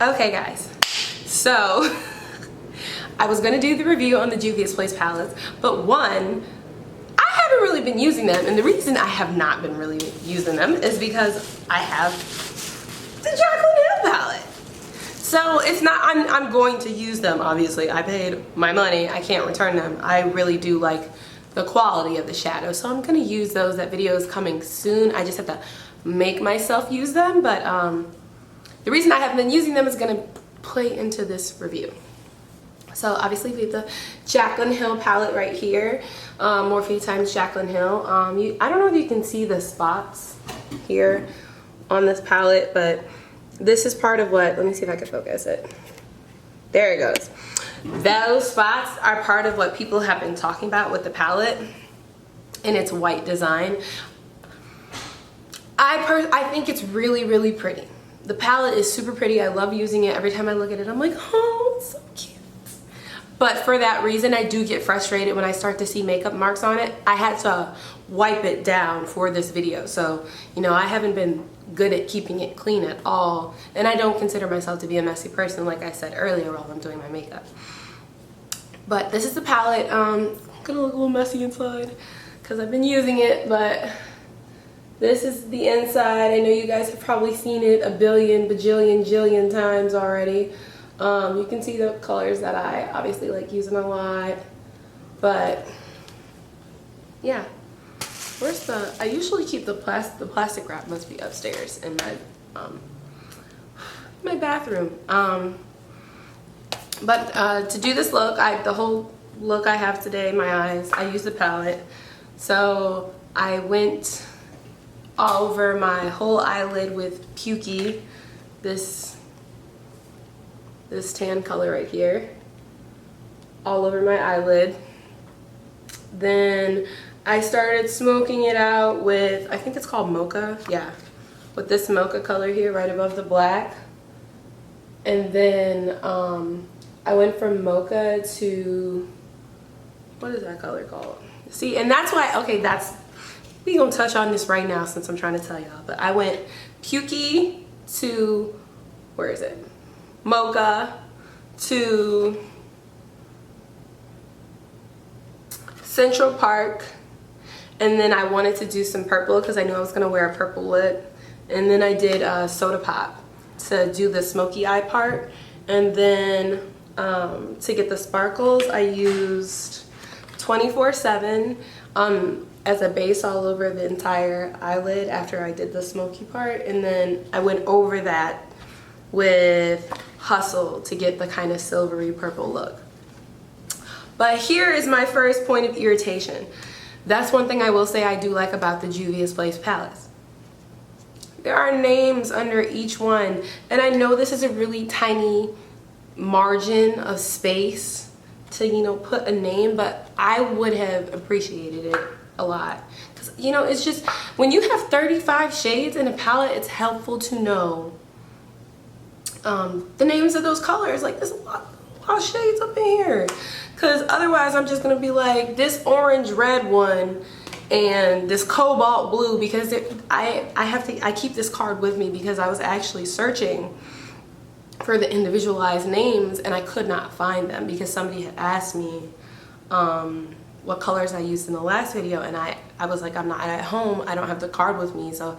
Okay guys, so I was gonna do the review on the Juvia's Place palettes, but one, I haven't really been using them, and the reason I have not been really using them is because I have the Jaclyn Hill palette. So it's not, I'm going to use them, obviously. I paid my money, I can't return them. I really do like the quality of the shadow, so I'm gonna use those. That video is coming soon. I just have to make myself use them, but the reason I haven't been using them is gonna play into this review. So obviously we have the Jaclyn Hill palette right here, Morphe times Jaclyn Hill. I don't know if you can see the spots here on this palette, but this is part of what, let me see if I can focus it. There it goes. Those spots are part of what people have been talking about with the palette and its white design. I think it's really, really pretty. The palette is super pretty. I love using it. Every time I look at it, I'm like, oh, it's so cute. But for that reason, I do get frustrated when I start to see makeup marks on it. I had to wipe it down for this video. So, you know, I haven't been good at keeping it clean at all. And I don't consider myself to be a messy person, like I said earlier while I'm doing my makeup. But this is the palette. I'm gonna look a little messy inside because I've been using it, but this is the inside. I know you guys have probably seen it a billion, bajillion, jillion times already. You can see the colors that I obviously like using a lot, but yeah. Where's the, I usually keep the plastic wrap must be upstairs in my bathroom. But to do this look, the whole look I have today, my eyes, I use the palette. So I went all over my whole eyelid with Pukey, this tan color right here, all over my eyelid. Then I started smoking it out with, I think it's called Mocha, yeah, with this Mocha color here right above the black. And then I went from Mocha to, what is that color called? See, and that's why, okay, we gonna touch on this right now since I'm trying to tell y'all, but I went Pukey to, where is it? Mocha to Central Park, and then I wanted to do some purple because I knew I was gonna wear a purple lip, and then I did Soda Pop to do the smoky eye part, and then to get the sparkles I used 24/7 as a base all over the entire eyelid after I did the smoky part, and then I went over that with Hustle to get the kind of silvery purple look. But here is my first point of irritation. That's one thing I will say I do like about the Juvia's Place palettes. There are names under each one, and I know this is a really tiny margin of space to, you know, put a name, but I would have appreciated it a lot. Because, you know, it's just, when you have 35 shades in a palette, it's helpful to know the names of those colors. Like, there's a lot of shades up in here, because otherwise I'm just gonna be like, this orange red one and this cobalt blue, because I keep this card with me because I was actually searching for the individualized names and I could not find them because somebody had asked me what colors I used in the last video, and I was like, I'm not at home, I don't have the card with me, so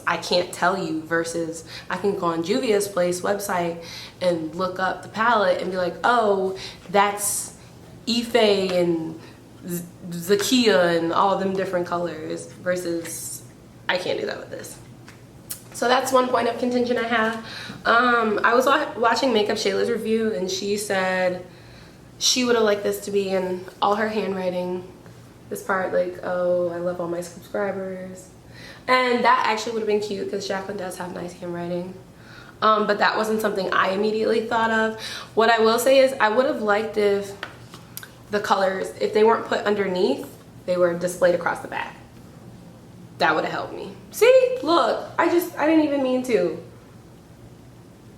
I can't tell you, versus I can go on Juvia's Place website and look up the palette and be like, oh, that's Ife and Zakia and all them different colors, versus I can't do that with this. So that's one point of contention I have. I was watching Makeup Shayla's review, and she said she would have liked this to be in all her handwriting. This part, like, oh, I love all my subscribers. And that actually would have been cute because Jaclyn does have nice handwriting. But that wasn't something I immediately thought of. What I will say is I would have liked if the colors, if they weren't put underneath, they were displayed across the back. That would have helped me. See, look, I didn't even mean to.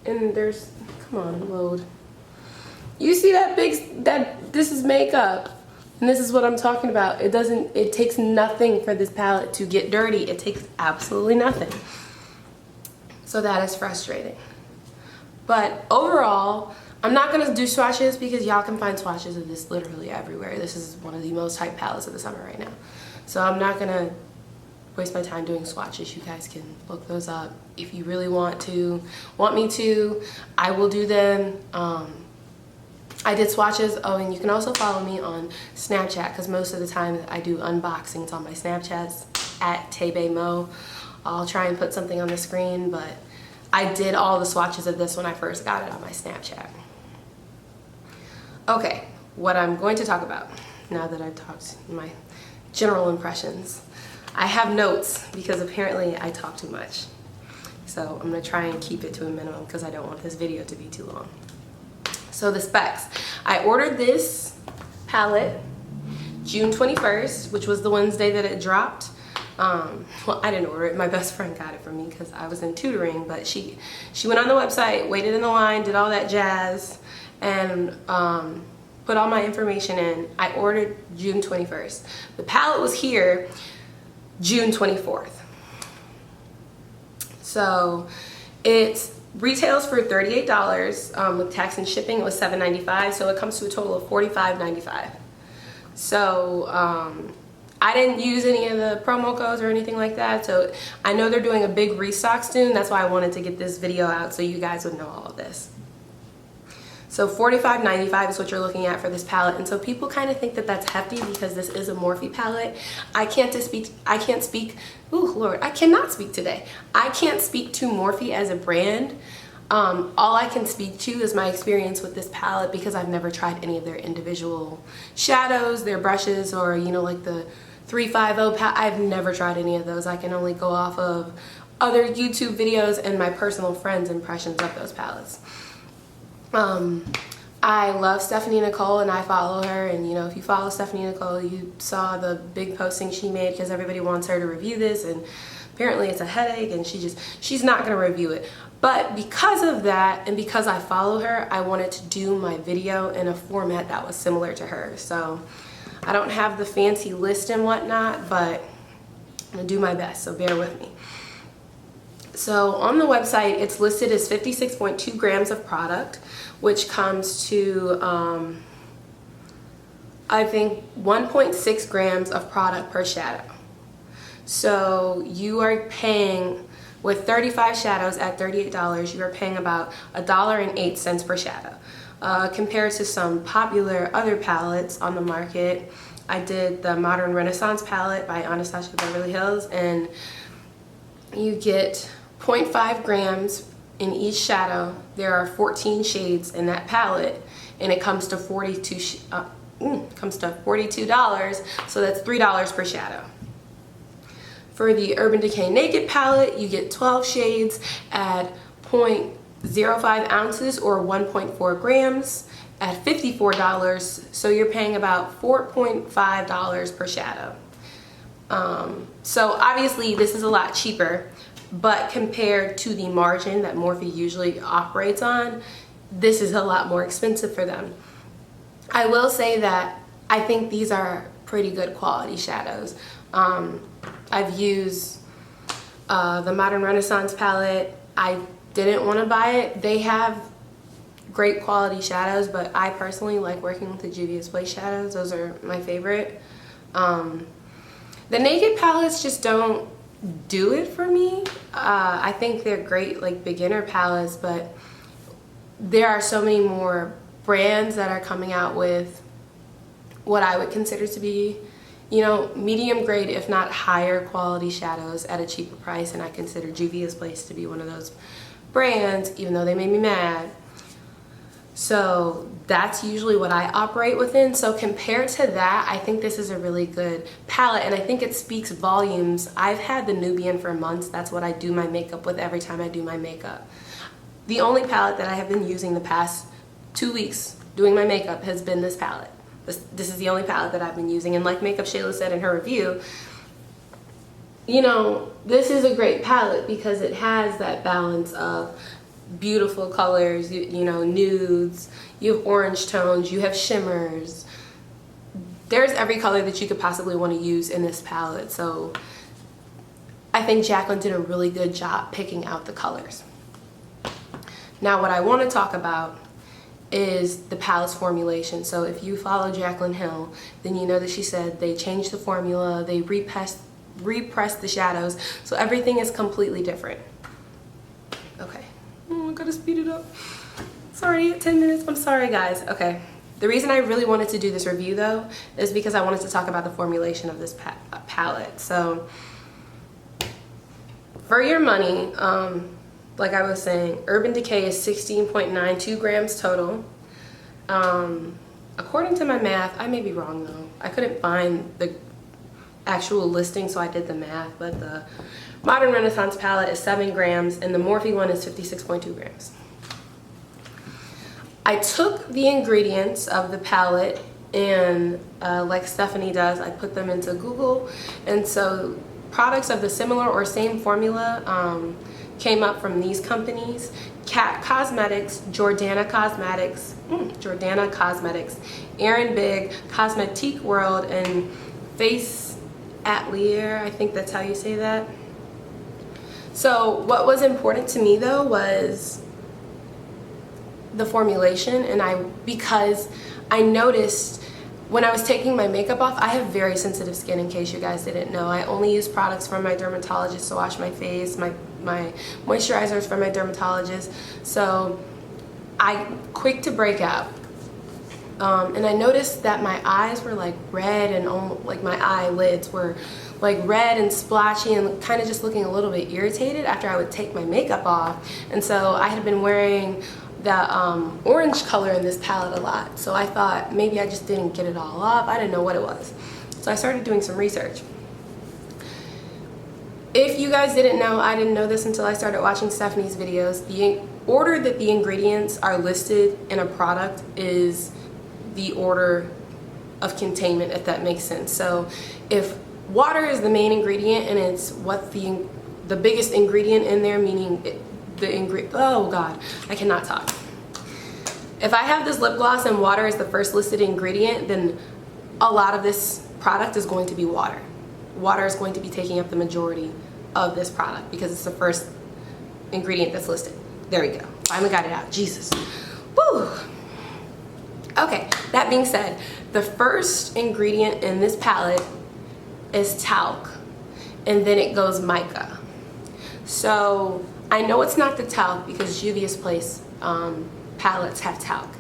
And there's, come on, load. You see that this is makeup, and this is what I'm talking about. It takes nothing for this palette to get dirty. It takes absolutely nothing. So that is frustrating. But overall, I'm not gonna do swatches because y'all can find swatches of this literally everywhere. This is one of the most hyped palettes of the summer right now. So I'm not gonna waste my time doing swatches. You guys can look those up. If you really want me to, I will do them. I did swatches. Oh, and you can also follow me on Snapchat because most of the time I do unboxings on my Snapchats at TayBayMo. I'll try and put something on the screen, but I did all the swatches of this when I first got it on my Snapchat. Okay, what I'm going to talk about now that I've talked my general impressions. I have notes because apparently I talk too much. So I'm gonna try and keep it to a minimum because I don't want this video to be too long. So the specs. I ordered this palette June 21st, which was the Wednesday that it dropped. Well, I didn't order it. My best friend got it for me because I was in tutoring, but she went on the website, waited in the line, did all that jazz, and put all my information in. I ordered June 21st. The palette was here June 24th. So it retails for $38 with tax and shipping. It was $7.95, so it comes to a total of $45.95. So I didn't use any of the promo codes or anything like that, so I know they're doing a big restock soon. That's why I wanted to get this video out so you guys would know all of this. So $45.95 is what you're looking at for this palette, and so people kind of think that that's hefty because this is a Morphe palette. I cannot speak today. I can't speak to Morphe as a brand. All I can speak to is my experience with this palette because I've never tried any of their individual shadows, their brushes, or you know, like the 350 palette. I've never tried any of those. I can only go off of other YouTube videos and my personal friends' impressions of those palettes. I love Stephanie Nicole and I follow her, and you know, if you follow Stephanie Nicole, you saw the big posting she made because everybody wants her to review this, and apparently it's a headache and she's not going to review it. But because of that and because I follow her, I wanted to do my video in a format that was similar to her. So I don't have the fancy list and whatnot, but I'm going to do my best, so bear with me. So on the website, it's listed as 56.2 grams of product, which comes to, I think, 1.6 grams of product per shadow. So you are paying, with 35 shadows at $38, you are paying about $1.08 per shadow. Compared to some popular other palettes on the market, I did the Modern Renaissance palette by Anastasia Beverly Hills, and you get 0.5 grams in each shadow. There are 14 shades in that palette, and it comes to $42, so that's $3 per shadow. For the Urban Decay Naked palette, you get 12 shades at 0.05 ounces or 1.4 grams at $54, so you're paying about $4.5 per shadow. So obviously this is a lot cheaper, but compared to the margin that Morphe usually operates on, this is a lot more expensive for them. I will say that I think these are pretty good quality shadows. I've used the Modern Renaissance palette. I didn't want to buy it. They have great quality shadows, but I personally like working with the Juvia's Place shadows. Those are my favorite. The Naked palettes just don't do it for me. I think they're great like beginner palettes, but there are so many more brands that are coming out with what I would consider to be, you know, medium grade if not higher quality shadows at a cheaper price, and I consider Juvia's Place to be one of those brands, even though they made me mad. So that's usually what I operate within. So compared to that, I think this is a really good palette, and I think it speaks volumes. I've had the Nubian for months. That's what I do my makeup with every time I do my makeup. The only palette that I have been using the past 2 weeks doing my makeup has been this palette. This is the only palette that I've been using, and like Makeup Shayla said in her review, you know, this is a great palette because it has that balance of beautiful colors, you know, nudes, you have orange tones, you have shimmers. There's every color that you could possibly want to use in this palette. So I think Jaclyn did a really good job picking out the colors. Now what I want to talk about is the palette's formulation. So if you follow Jaclyn Hill, then you know that she said they changed the formula, they repressed the shadows, so everything is completely different. Okay, I gotta speed it up. Sorry, 10 minutes, I'm sorry guys. Okay, the reason I really wanted to do this review though is because I wanted to talk about the formulation of this palette. So for your money, like I was saying, Urban Decay is 16.92 grams total. According to my math, I may be wrong though. I couldn't find the actual listing, so I did the math, but the Modern Renaissance palette is 7 grams and the Morphe one is 56.2 grams. I took the ingredients of the palette and like Stephanie does, I put them into Google, and so products of the similar or same formula came up from these companies: Cat Cosmetics, Jordana Cosmetics, Erin Big, Cosmetique World, and Face Atelier. I think that's how you say that. So what was important to me though was the formulation, and because I noticed when I was taking my makeup off, I have very sensitive skin, in case you guys didn't know. I only use products from my dermatologist to wash my face, my moisturizers from my dermatologist, so I'm quick to break out. And I noticed that my eyes were like red, and almost like my eyelids were like red and splotchy and kind of just looking a little bit irritated after I would take my makeup off. And so I had been wearing the orange color in this palette a lot, so I thought maybe I just didn't get it all off. I didn't know what it was, so I started doing some research. If you guys didn't know, I didn't know this until I started watching Stephanie's videos. The order that the ingredients are listed in a product is the order of containment, if that makes sense. So if water is the main ingredient and it's what the biggest ingredient in there, meaning oh god, I cannot talk. If I have this lip gloss and water is the first listed ingredient, then a lot of this product is going to be water. Water is going to be taking up the majority of this product because it's the first ingredient that's listed. There we go. Finally got it out. Jesus. Woo. Okay, that being said, the first ingredient in this palette is talc, and then it goes mica. So I know it's not the talc because Juvia's Place palettes have talc,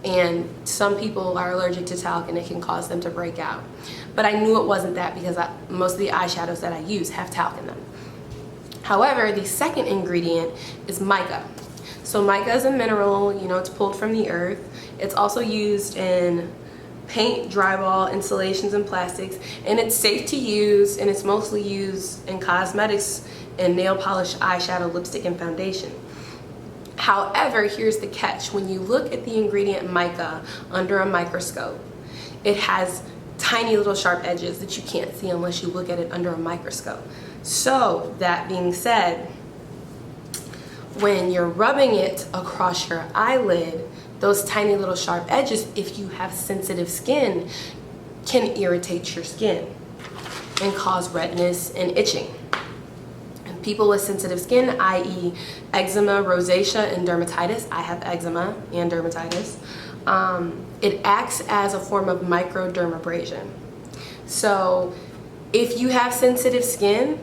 and some people are allergic to talc and it can cause them to break out. But I knew it wasn't that because most of the eyeshadows that I use have talc in them. However, the second ingredient is mica. So mica is a mineral, you know, it's pulled from the earth. It's also used in paint, drywall, insulations, and plastics, and it's safe to use, and it's mostly used in cosmetics and nail polish, eyeshadow, lipstick, and foundation. However, here's the catch. When you look at the ingredient mica under a microscope, it has tiny little sharp edges that you can't see unless you look at it under a microscope. So that being said, when you're rubbing it across your eyelid, those tiny little sharp edges, if you have sensitive skin, can irritate your skin and cause redness and itching. And people with sensitive skin, i.e. eczema, rosacea, and dermatitis — I have eczema and dermatitis — it acts as a form of microdermabrasion. So if you have sensitive skin,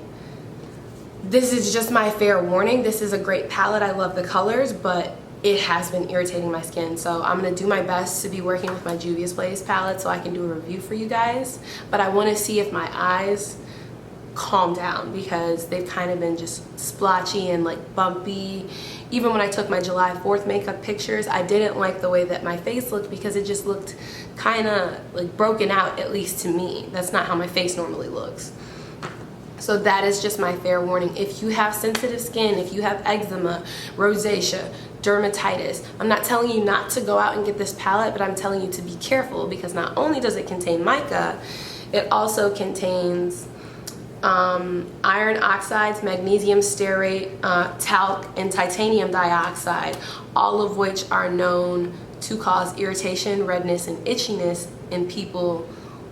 this is just my fair warning. This is a great palette. I love the colors, but it has been irritating my skin. So I'm gonna do my sbest to be working with my Juvia's Place palette so I can do a review for you guys. But I wanna see if my eyes calm down because they've kind of been just splotchy and like bumpy. Even when I took my July 4th makeup pictures, I didn't like the way that my face looked because it just looked kind of like broken out, at least to me. That's not how my face normally looks. So that is just my fair warning. If you have sensitive skin, if you have eczema, rosacea, dermatitis, I'm not telling you not to go out and get this palette, but I'm telling you to be careful because not only does it contain mica, it also contains iron oxides, magnesium stearate, talc, and titanium dioxide, all of which are known to cause irritation, redness, and itchiness in people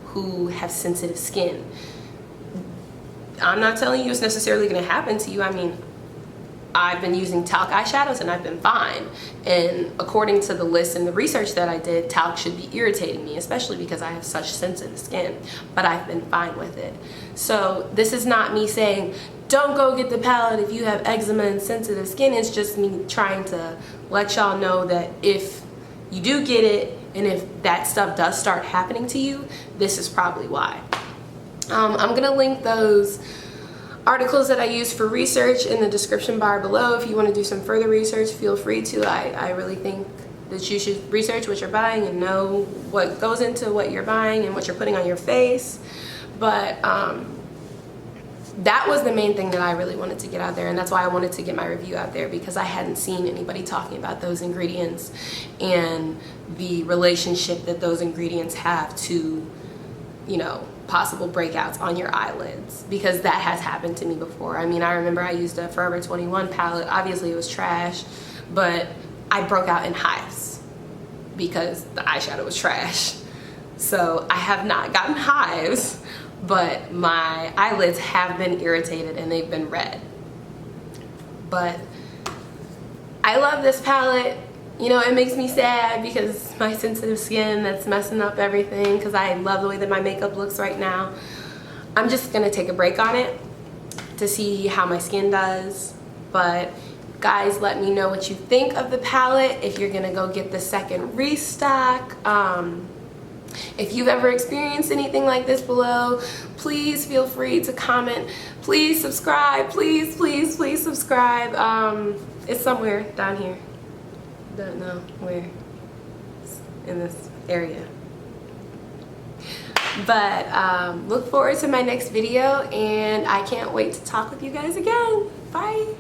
who have sensitive skin. I'm not telling you it's necessarily going to happen to you. I mean, I've been using talc eyeshadows and I've been fine. And according to the list and the research that I did, talc should be irritating me, especially because I have such sensitive skin, but I've been fine with it. So this is not me saying, don't go get the palette if you have eczema and sensitive skin. It's just me trying to let y'all know that if you do get it, and if that stuff does start happening to you, this is probably why. I'm gonna link those articles that I use for research in the description bar below. If you want to do some further research, feel free to. I really think that you should research what you're buying and know what goes into what you're buying and what you're putting on your face. But that was the main thing that I really wanted to get out there, and that's why I wanted to get my review out there, because I hadn't seen anybody talking about those ingredients and the relationship that those ingredients have to, you know, possible breakouts on your eyelids, because that has happened to me before. I mean, I remember I used a Forever 21 palette. Obviously it was trash, but I broke out in hives because the eyeshadow was trash. So I have not gotten hives, but my eyelids have been irritated and they've been red. But I love this palette. You know, it makes me sad because my sensitive skin, that's messing up everything, because I love the way that my makeup looks right now. I'm just gonna take a break on it to see how my skin does. But guys, let me know what you think of the palette, if you're gonna go get the second restock. If you've ever experienced anything like this below, please feel free to comment. Please subscribe, please, please, please subscribe. It's somewhere down here. Don't know where. It's in this area. But look forward to my next video, and I can't wait to talk with you guys again. Bye.